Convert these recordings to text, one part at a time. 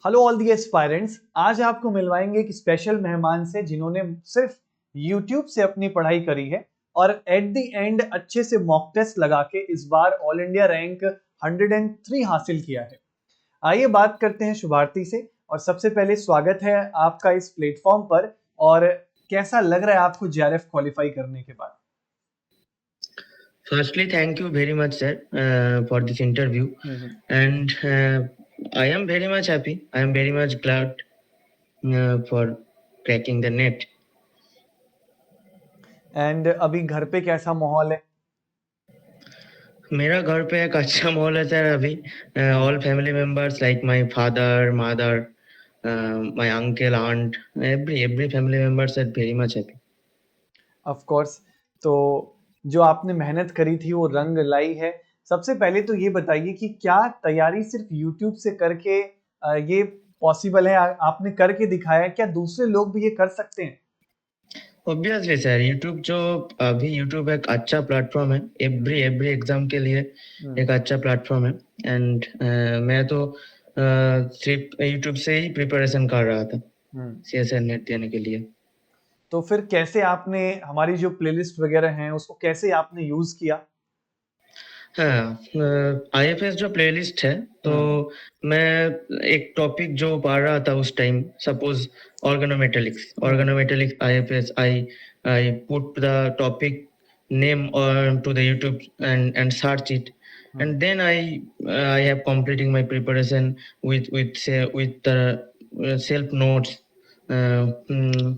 Hello all the aspirants. आज आपको मिलवाएंगे एक स्पेशल मेहमान से जिन्होंने सिर्फ YouTube से अपनी पढ़ाई करी है और एट द एंड अच्छे से मॉक टेस्ट लगा के इस बार ऑल इंडिया रैंक 103 हासिल किया है। आइए बात करते हैं शुभारती से। और सबसे पहले स्वागत है आपका इस प्लेटफॉर्म पर। और कैसा लग रहा है आपको JRF क्वालिफाई करने के बाद? Firstly, thank you very much, sir, for this interview. And I am very much happy. I am very much glad for cracking the net. And अभी घर पे कैसा माहौल है? मेरा घर पे एक अच्छा माहौल है सर अभी. All family members like my father, mother, my uncle, aunt, every family members are very much happy. Of course. तो जो आपने मेहनत करी थी वो रंग लाई है। सबसे पहले तो ये बताइए कि क्या तैयारी सिर्फ YouTube से करके ये पॉसिबल है? आपने करके दिखाया है, क्या दूसरे लोग भी ये कर सकते हैं? ऑब्वियसली सर, यूट्यूब एक अच्छा प्लेटफॉर्म है एवरी एग्जाम के लिए. एक अच्छा प्लेटफॉर्म है. एंड मैं तो सिर्फ यूट्यूब से ही प्रिपरेशन कर रहा था CSR नेट देने के लिए. तो फिर कैसे आपने हमारी जो प्लेलिस्ट वगैरह हैं उसको कैसे आपने यूज किया? हाँ, IFS जो प्लेलिस्ट है तो मैं एक टॉपिक जो पढ़ रहा था उस time, suppose organometallics IFS, I put the topic name to the YouTube and search it, and then I have completing my preparation with the self notes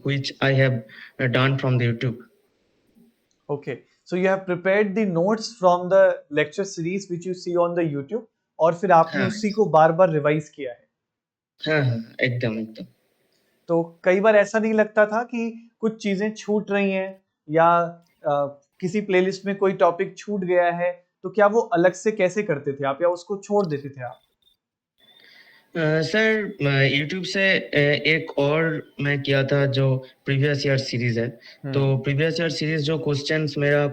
which I have done from the YouTube. Okay, so you have prepared the notes from the lecture series which you see on the YouTube और फिर आपने उसी को बार बार revise किया है? हाँ, एकदम. तो कई बार ऐसा नहीं लगता था कि कुछ चीजें छूट रही हैं या किसी प्लेलिस्ट में कोई टॉपिक छूट गया है, तो क्या वो अलग से कैसे करते थे आप या उसको छोड़ देते थे आप? सर, यूट्यूब से एक और मैं किया था जो प्रीवियस ईयर सीरीज है. तो प्रीवियस ईयर सीरीज जो क्वेश्चंस मेरा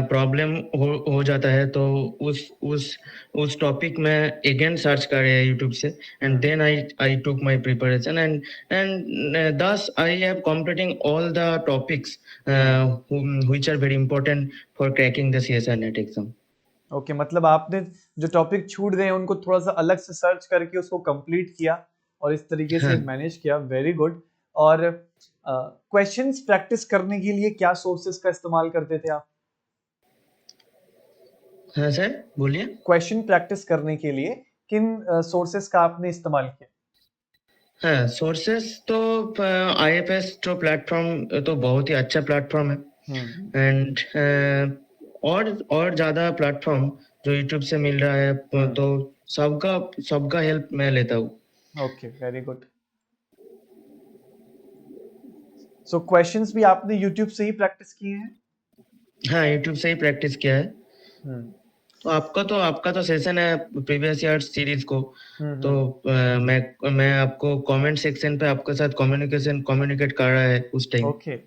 प्रॉब्लम हो जाता है तो उस टॉपिक में अगेन सर्च कर रहे हैं यूट्यूब से, and then I took my preparation and thus I have completing all the topics which are very important for cracking the CSR net exam. Okay, मतलब आपने जो टॉपिक छूट गए उनको थोड़ा सा अलग से सर्च करके उसको कंप्लीट किया और इस तरीके से मैनेज किया। Very good. और क्वेश्चंस प्रैक्टिस करने के लिए क्या सोर्सेस का इस्तेमाल करते थे आप? हाँ सर, बोलिए. क्वेश्चन प्रैक्टिस करने के लिए किन सोर्सेस का आपने इस्तेमाल किया? हाँ, सोर्सेस तो IFS जो प्लेटफॉर्म तो बहुत ही अच्छा प्लेटफॉर्म है. एंड और ज्यादा प्लेटफॉर्म जो यूट्यूब से मिल रहा है तो सबका हेल्प मैं लेता हूँ. Okay, very good. सो क्वेश्चंस भी आपने यूट्यूब से ही प्रैक्टिस किए हैं? हाँ, यूट्यूब से ही प्रैक्टिस किया है. तो आपका तो सेशन है प्रीवियस ईयर सीरीज को. तो मैं आपको कमेंट सेक्शन पे आपके साथ कम्युनिकेट कर रहा है उस टाइम. ओके,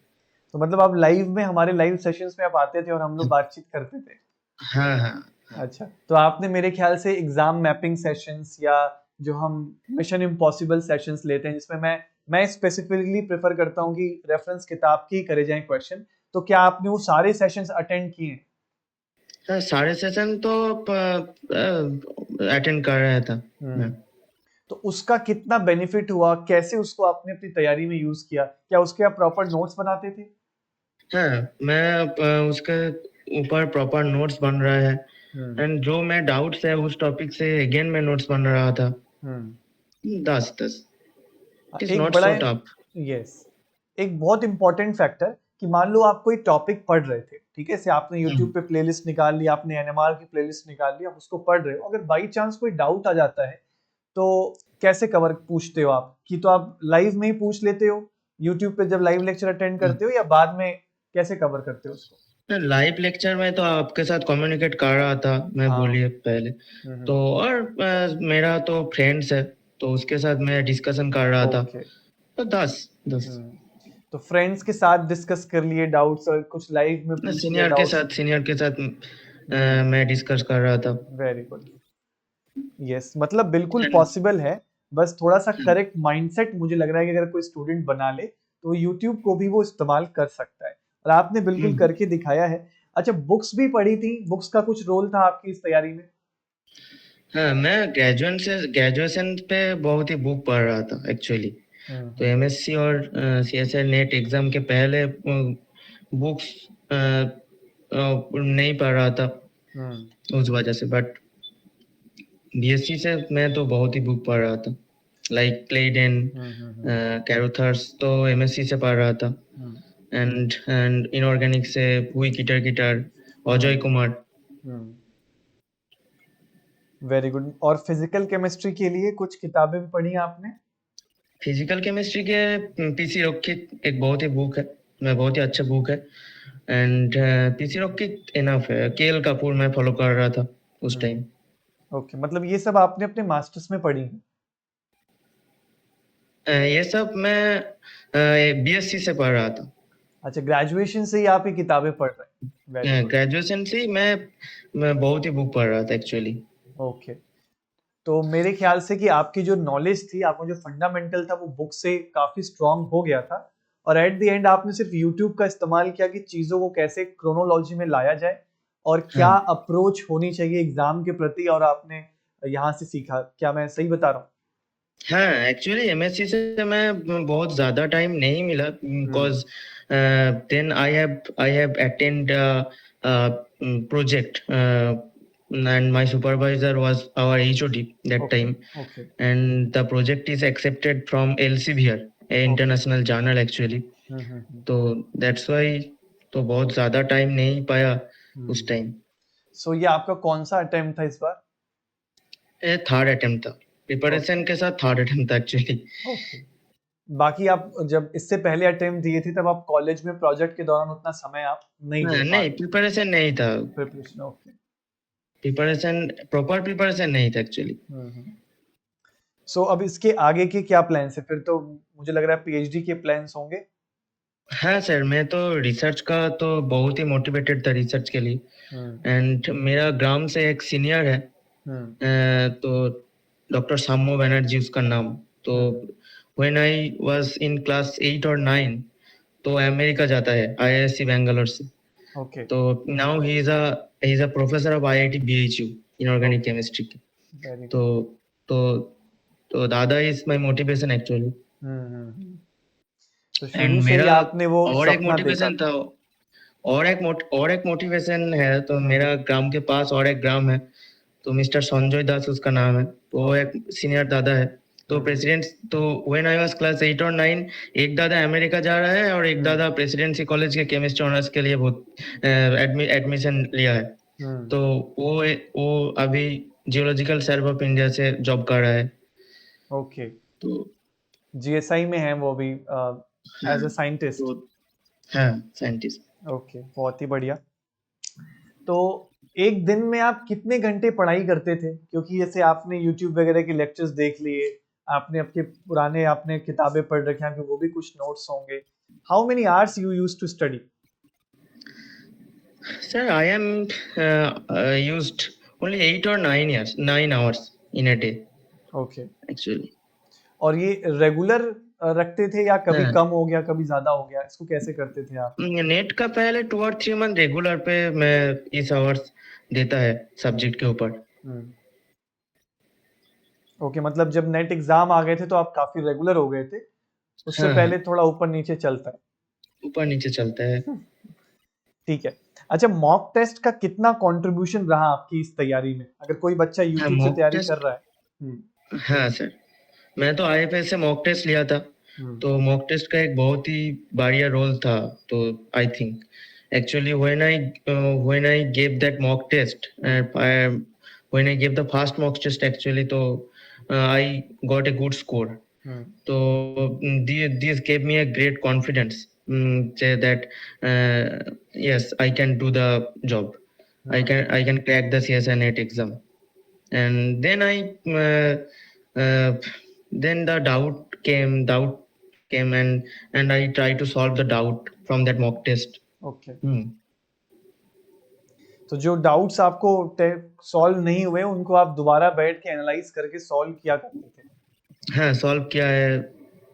तो मतलब आप लाइव में हमारे लाइव सेशंस में आप आते थे और हम लोग बातचीत करते थे? हाँ. अच्छा, तो आपने मेरे ख्याल से एग्जाम मैपिंग सेशंस या जो हम मिशन इम्पॉसिबल सेशंस लेते हैं जिसमें मैं स्पेसिफिकली प्रेफर करता हूं कि रेफरेंस किताब की करे जाएं क्वेश्चन, तो क्या आपने वो सारे सेशंस अटेंड किए हैं? हाँ, सारे सेशन तो अटेंड कर रहा था. तो उसका कितना बेनिफिट हुआ, कैसे उसको आपने अपनी तैयारी में यूज किया? क्या उसके आप प्रॉपर नोट्स बनाते थे? हाँ, मैं उसके ऊपर प्रॉपर नोट्स बन रहा है. एंड जो मैं डाउट्स है उस टॉपिक से अगेन मैं नोट्स बन रहा था. 10 it is not so tough. Yes, एक बहुत इंपॉर्टेंट फैक्टर कि मान लो आप कोई टॉपिक पढ़ रहे थे, ठीक है, से आपने YouTube पे प्लेलिस्ट निकाल ली, आपने NMR की प्लेलिस्ट निकाल ली, आप उसको पढ़ रहे हो, अगर बाई चांस कोई डाउट आ जाता है तो कैसे कवर पूछते हो आप? कि तो आप लाइव में ही पूछ लेते हो YouTube पे जब लाइव लेक्चर अटेंड करते हो, या बाद में कैसे कवर करते हो उसको? लाइव लेक्चर में तो आपके साथ कम्युनिकेट कर रहा था मैं. बोलिए पहले तो. और मेरा तो फ्रेंड्स है तो उसके साथ मैं डिस्कशन कर रहा था. तो 10 तो फ्रेंड्स के साथ डिस्कस कर लिए डाउट्स और कुछ लाइव में पूछ लिए डाउट्स? सीनियर के साथ मैं डिस्कस कर रहा था. Very good. यस, मतलब बिल्कुल पॉसिबल है बस थोड़ा सा करेक्ट माइंडसेट मुझे लग रहा है कि अगर कोई स्टूडेंट बना ले तो यूट्यूब को भी वो इस्तेमाल कर सकता है, और आपने बिल्कुल हम्म। करके दिखाया है। अच्छा, बुक्स भी पढ़ी थी, बुक्स का कुछ रोल था आपकी इस तैयारी में? हाँ, मैं ग्रेजुएशन पे बहुत ही बुक पढ़ रहा था एक्चुअली। तो हम्म एमएससी और सीएसए नेट एग्जाम के पहले बुक्स नहीं पढ़ रहा था हम्म उस वजह से। बट बीएससी से मैं तो बहुत ही बुक पढ़ रहा था, लाइक क्लेडेन, हम्म कैरोथर्स तो एमएससी से पढ़ रहा था। हम्म एंड इनऑर्गेनिक से हुई कीटर कीटर, अजय कुमार। हम्म वेरी गुड। और फिजिकल केमिस्ट्री के लिए कुछ किताबें भी पढ़ी आपने? फिजिकल केमिस्ट्री के पीसी रॉकिट एक बहुत ही बुक है, मैं बहुत ही अच्छा बुक है। एंड पीसी रॉकिट इनफ है। केएल कपूर मैं फॉलो कर रहा था उस टाइम। ओके, मतलब ये सब आपने अपने मास्टर्स में पढ़ी है? ये सब मैं बीएससी से पढ़ रहा था। अच्छा, ग्रेजुएशन से ही आप ये किताबें पढ़ रहे हैं, वेरी गुड। ग्रेजुएशन से ही मैं बहुत ही बुक पढ़ रहा था एक्चुअली। ओके, तो मेरे ख्याल से कि आपकी जो नॉलेज थी, आपका जो फंडामेंटल था, वो बुक से काफी स्ट्रांग हो गया था, और एट द एंड आपने सिर्फ यूट्यूब का इस्तेमाल किया कि चीजों को कैसे क्रोनोलॉजी में लाया जाए और क्या हाँ, अप्रोच होनी चाहिए एग्जाम के प्रति, और आपने यहाँ से सीखा। क्या मैं सही बता रहा हूँ? हाँ, एक्चुअली एमएससी से मैं बहुत ज्यादा टाइम नहीं मिला, hmm because then I have attend project, and my supervisor was our HOD that okay time, okay and the project is accepted from Elsevier, a okay international journal actually. Hmm. तो that's why तो बहुत ज्यादा time नहीं पाया उस time. सो ये आपका कौन सा अटेम्प्ट था इस बार? ये थर्ड अटेम्प्ट था, ओके प्रिपरेशन के साथ थर्ड अटेम्प्ट था एक्चुअली। ओके। बाकी आप जब इससे पहले अटेम्प्ट दिए थे तब आप कॉलेज में प्रोजेक्ट के दौरान उतना समय आप नहीं दे पा नहीं, रहे? प्रिपरेशन नहीं था। Preparation, okay. Preparation proper preparation नहीं था एक्चुअली। सो अब इसके आगे के क्या प्लान्स है फिर? तो मुझे लग रहा है पीएचडी के प्लान्स होंगे। हाँ सर, मैं तो रिसर्च का तो बहुत ही मोटिवेटेड था रिसर्च के लिए। हम्म एंड मेरा ग्राम से एक सीनियर है, हम्म तो डॉक्टर साम्मो बनर्जी उसका नाम। तो hmm when I was in class 8 और 9, तो अमेरिका जाता है आईआईएससी बैंगलोर से। ओके तो now he is a professor of IIT BHU in organic okay, chemistry की। वेरी तो गुड। तो तो दादा इज माय मोटिवेशन एक्चुअली। हम्म। तो एंड शुरू से ही मेरा आपने वो और एक सपना देखा मोटिवेशन था? था, और एक मोटिवेशन है। तो हम्म मेरा ग्राम के पास और एक ग्राम है, तो मिस्टर संजय दास उसका नाम है। तो वो ओके एक सीनियर दादा है। तो हम्म प्रेसिडेंट, तो व्हेन आई वाज क्लास 8 और 9, एक दादा अमेरिका जा रहा है और एक हम्म दादा प्रेसिडेंसी कॉलेज के केमिस्ट्री ऑनर्स के लिए बहुत एडमिशन लिया है। हम्म तो वो अभी जियोलॉजिकल सर्वे ऑफ इंडिया से जॉब कर रहा है। ओके, तो जीएसआई में है वो भी हाँ, एज अ साइंटिस्ट? तो हाँ, साइंटिस्ट। ओके, बहुत ही बढ़िया। तो एक दिन में आप कितने घंटे पढ़ाई करते थे? क्योंकि जैसे आपने यूट्यूब वगैरह के लेक्चर्स देख लिए, आपने आपके पुराने आपने किताबें पढ़ रखी हैं, वो भी कुछ नोट्स होंगे। How many hours you used to study? Sir, I am used only 8 or 9 years, 9 hours in a day, okay, actually. और ये रेगुलर रखते थे या कभी हाँ, कम हो गया, कभी ज्यादा हो गया? इसको कैसे करते थे आप? नेट का पहले 2 और 3 मंथ रेगुलर पे मैं इस आवर्स देता है सब्जेक्ट के ऊपर। हम्म ओके, मतलब जब नेट एग्जाम आ गए थे तो आप काफी रेगुलर हो गए थे, उससे हाँ, पहले हाँ, थोड़ा ऊपर नीचे चलता ऊपर नीचे चलता है। है। ठीक है। अच्छा, मॉक टेस्ट का कितना कंट्रीब्यूशन रहा आपकी इस तैयारी में, अगर कोई बच्चा हाँ, यूट्यूब से मॉक तैयारी कर टेस्ट। रहा है? हाँ सर, मैं तो आईएफएस से मॉक टेस्ट लिया था। हम्म तो मॉक टेस्ट का एक बहुत ही बढ़िया रोल था। तो I think actually when I gave that mock test, hmm when I gave the first mock test actually, तो I got a good score. Hmm So this gave me a great confidence, say that yes, I can do the job. Hmm I can crack the CSI NET exam. And uh, then the doubt came, and I tried to solve the doubt from that mock test. Okay, Hmm. तो जो doubts आपको solve नहीं हुए उनको आप दोबारा बैठ के एनालाइज करके सॉल्व किया करते थे? हाँ सॉल्व किया है,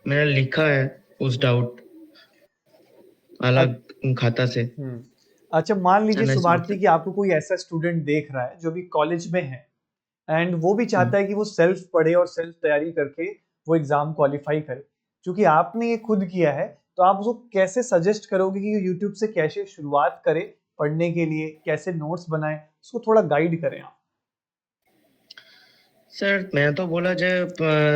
मैंने लिखा है उस डाउट अ- अलग खाता से। अच्छा, मान लीजिए नहीं सॉल्व शुभार्थी कि आपको कोई ऐसा स्टूडेंट देख रहा है जो भी कॉलेज में है एंड वो भी किया। चाहता है कि वो सेल्फ पढ़े और सेल्फ तैयारी करके वो एग्जाम क्वालिफाई करे। क्योंकि आपने ये खुद किया है, तो आप उसको कैसे सजेस्ट करोगे कि यूट्यूब से कैसे शुरुआत करे पढ़ने के लिए, कैसे नोट्स बनाए, उसको थोड़ा गाइड करें आप। सर मैं तो बोला जब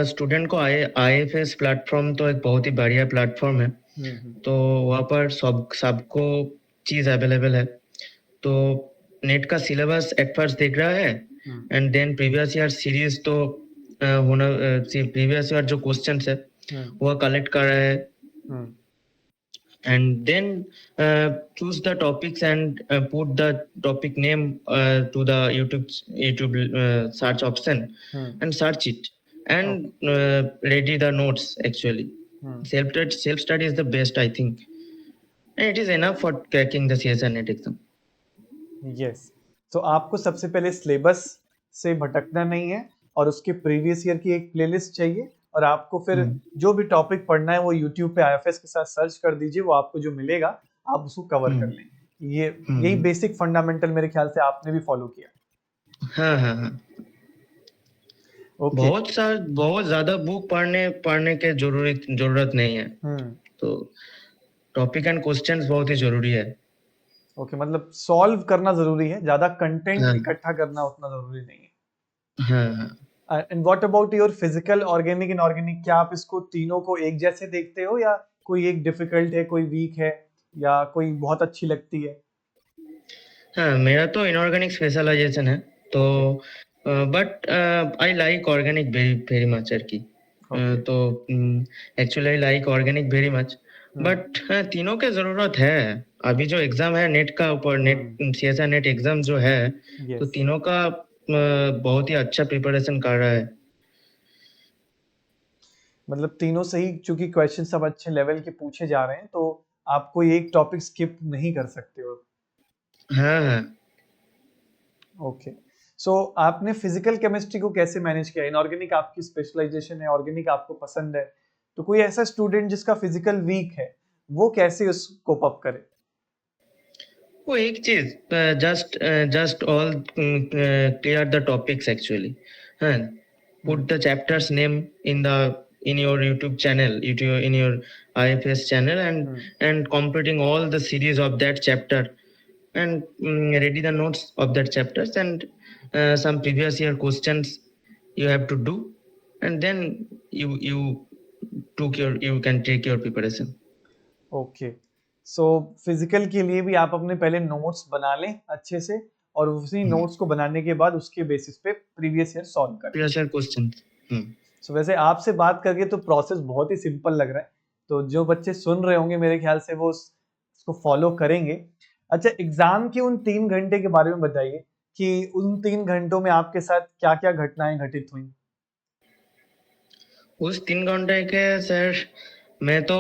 स्टूडेंट को आईएफएस प्लेटफॉर्म तो एक बहुत ही बढ़िया प्लेटफॉर्म है। हम्म। तो वहाँ पर सबको चीज़ अवेलेबल है। तो नेट का सिलेबस एट फर्स्ट देख रहा है, hmm. And then previous year series तो होना, प्रीवियस ईयर जो क्वेश्चंस है हम्म। वह कलेक्ट कर रहा है, हम्म। and then choose the topics and put the topic name to the YouTube search option hmm. and search it, and okay. ready the notes actually. Hmm. Self study is the best, I think, and it is enough for cracking the CSR net exam. Yes. तो आपको सबसे पहले syllabus से भटकना नहीं है और उसके प्रीवियस ईयर की एक प्लेलिस्ट चाहिए, और आपको फिर हम्म, जो भी टॉपिक पढ़ना है वो यूट्यूब पे आईएफएस के साथ सर्च कर दीजिए, वो आपको जो मिलेगा आप उसको कवर कर हम्म, लें। ये यही हम्म, बेसिक फंडामेंटल मेरे ख्याल से आपने भी फॉलो किया। हाँ हाँ हाँ। ओके। बहुत ज्यादा बुक पढ़ने के जरूरत नहीं है। हम्म। तो टॉपिक एंड क्वेश्चंस बहुत ही जरूरी है। ओके, मतलब सॉल्व करना जरूरी है, ज्यादा कंटेंट हाँ इकट्ठा करना उतना जरूरी नहीं है। हाँ हाँ। And what about your physical, organic, inorganic, क्या आप इसको तीनों को एक जैसे देखते हो, या कोई एक डिफिकल्ट है, कोई वीक है, या कोई बहुत अच्छी लगती है? हाँ मेरा तो इनऑर्गेनिक स्पेशलाइजेशन है। तो okay. But I like organic very very much यार की। ओके। तो actually I like organic very much. Hmm. But तीनों के जरूरत है। अभी जो एग्जाम है नेट का ऊपर, नेट हम्म। सीएसआर नेट एग्जाम जो है, तो यस। तीनों का बहुत ही अच्छा प्रिपरेशन कर रहा है। मतलब तीनों से ही, चूंकि क्वेश्चन सब अच्छे लेवल के पूछे जा रहे हैं, तो आप कोई एक टॉपिक स्किप नहीं कर सकते हो। हाँ हाँ। ओके। सो आपने फिजिकल केमिस्ट्री को कैसे मैनेज किया? इनऑर्गेनिक आपकी स्पेशलाइजेशन है, ऑर्गेनिक आपको पसंद है, तो कोई ऐसा स्टूडेंट जिसका फिजिकल वीक है, वो कैसे उसको कोप अप करे? वो एक चीज, just just all clear the topics actually. हाँ, put hmm. the chapter's name in your YouTube channel, in your IFS channel, hmm. and completing all the series of that chapter, and ready the notes of that chapters, and some previous year questions you have to do, and then you you can take your preparation. Okay. So physical के लिए भी आप अपने पहले notes बना लें अच्छे से, और उसी नोट्स को बनाने के बाद उसके बेसिस पे प्रीवियस ईयर सॉल्व करें। Previous year questions. सो वैसे आपसे बात करके तो प्रोसेस बहुत ही सिंपल लग रहा है, तो जो बच्चे सुन रहे होंगे मेरे ख्याल से वो इसको फॉलो करेंगे। अच्छा, एग्जाम के उन 3 घंटे के बारे में बताइए कि उन 3 घंटों में आपके साथ क्या क्या घटनाएं घटित हुई? उस 3 घंटे के सर, मैं तो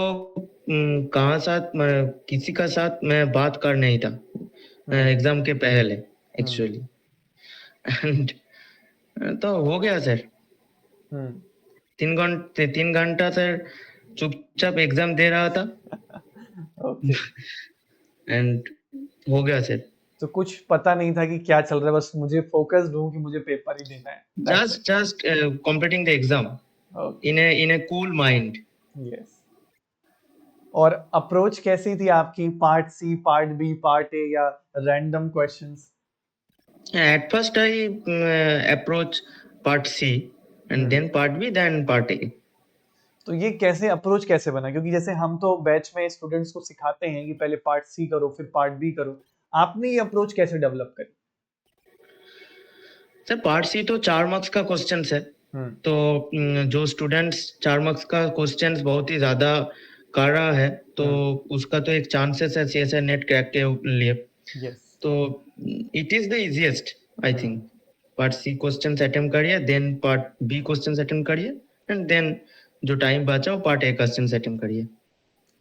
कहाँ साथ किसी का साथ मैं बात कर नहीं था हम्म। एग्जाम के पहले हम्म। एक्चुअली। एंड तो हो गया सर। हम्म। 3 घंटा सर चुपचाप एग्जाम दे रहा था, ओके। एंड हो गया सर। तो कुछ पता नहीं था कि क्या चल रहा है, बस मुझे फोकस्ड हूँ कि मुझे पेपर ही देना है, that's it. Just completing the exam okay. in a cool mind. Yes. और अप्रोच कैसी थी आपकी? Part C, part B, part A, या random questions? At first I approach part C, and hmm. then part B, then part A. तो ये कैसे approach कैसे बना? क्योंकि जैसे हम तो बैच में स्टूडेंट्स को सिखाते हैं कि पहले पार्ट सी करो फिर पार्ट बी करो, आपने ये अप्रोच कैसे डेवलप करी? सर पार्ट सी तो 4 मार्क्स का क्वेश्चन है। हम्म। तो जो स्टूडेंट्स 4 मार्क्स का क्वेश्चन बहुत ही ज्यादा कर रहा है, तो हम्म। उसका तो एक चांसेस है सीएसआर नेट क्रैक के लिए। यस। तो it is the easiest, I hmm. Think. Part C question attempt करिए, then part B question attempt करिए, एंड देन जो टाइम बचा वो पार्ट ए क्वेश्चन अटेम्प्ट करिए।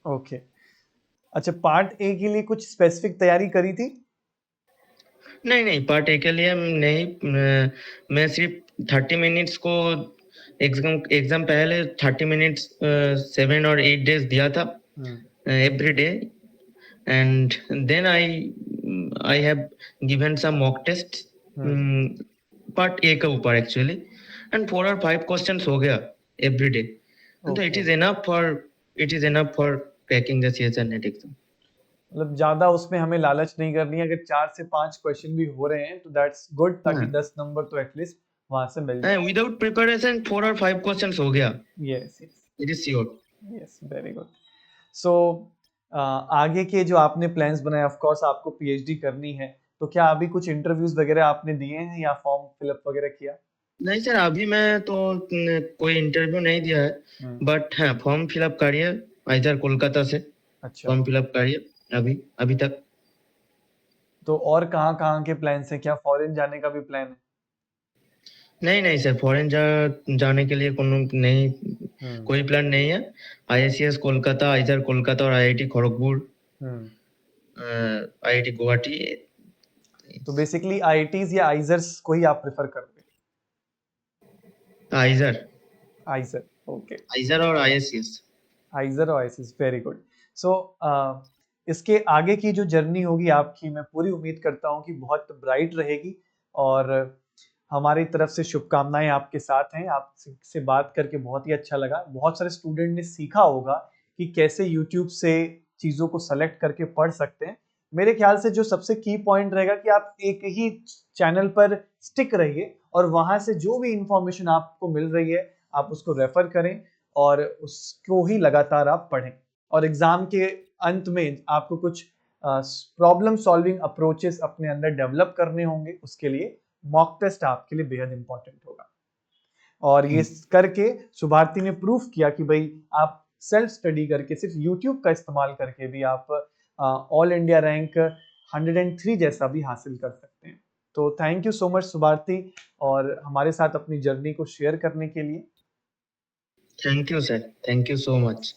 ओके। अच्छा, पार्ट ए के लिए कुछ स्पेसिफिक तैयारी करी थी? नहीं नहीं, पार्ट ए के लिए नहीं। मैं सिर्फ 30 मिनट्स को एग्जाम पहले 30 मिनट्स 7 और 8 डेज दिया था every day, and then I have given some mock tests part A के ऊपर actually, and 4 or 5 questions हो गया every day, and so it is enough for cracking the CSR net exam. मतलब ज्यादा उसमें हमें लालच नहीं करनी है, अगर 4 से 5 क्वेश्चन भी हो रहे हैं तो दैट्स गुड, ताकि 10 नंबर तो एटलीस्ट वहां से मिल जाए। विदाउट प्रिपरेशन 4 और 5 क्वेश्चंस हो गया। Yes yes, it is sure. Yes, very good. So आगे के जो आपने प्लान्स बनाए, ऑफ कोर्स आपको पीएचडी करनी है, तो क्या अभी कुछ इंटरव्यूज वगैरह आपने दिए हैं या फॉर्म फिलअप वगैरह किया? नहीं सर, अभी मैं तो कोई इंटरव्यू नहीं दिया है, बट हाँ फॉर्म फिलअप करिए इधर कोलकाता से। अच्छा, फॉर्म फिलअप करिए अभी तक। तो और कहाँ के प्लान्स हैं? क्या फॉरेन जाने का भी प्लान है? नहीं सर, फॉरेन जाने के लिए कोई प्लान नहीं है। आईएससीएस कोलकाता, इधर कोलकाता और आईआईटी खड़गपुर, आईआईटी गुवाहाटी। तो बेसिकली आईआईटीज या आइजर्स को ही आप प्रेफर करते हैं? आइजर, ओके। आइजर और आईएससीएस। आइजर और आईएससीएस, वेरी गुड। सो इसके आगे की जो जर्नी होगी आपकी, मैं पूरी उम्मीद करता हूँ कि बहुत ब्राइट रहेगी, और हमारी तरफ से शुभकामनाएं आपके साथ हैं। आपसे बात करके बहुत ही अच्छा लगा। बहुत सारे स्टूडेंट ने सीखा होगा कि कैसे यूट्यूब से चीज़ों को सेलेक्ट करके पढ़ सकते हैं। मेरे ख्याल से जो सबसे की पॉइंट रहेगा कि आप एक ही चैनल पर स्टिक रहिए, और वहां से जो भी इंफॉर्मेशन आपको मिल रही है आप उसको रेफर करें, और उसको ही लगातार आप पढ़ें। और एग्जाम के अंत में आपको कुछ प्रॉब्लम सॉल्विंग अप्रोचेस अपने अंदर डेवलप करने होंगे, उसके लिए मॉक टेस्ट आपके लिए बेहद इंपॉर्टेंट होगा। और ये करके शुभारती ने प्रूफ किया कि भाई आप सेल्फ स्टडी करके, सिर्फ यूट्यूब का इस्तेमाल करके भी आप ऑल इंडिया रैंक 103 जैसा भी हासिल कर सकते हैं। तो थैंक यू सो मच शुभारती, और हमारे साथ अपनी जर्नी को शेयर करने के लिए। Thank you sir, thank you so much.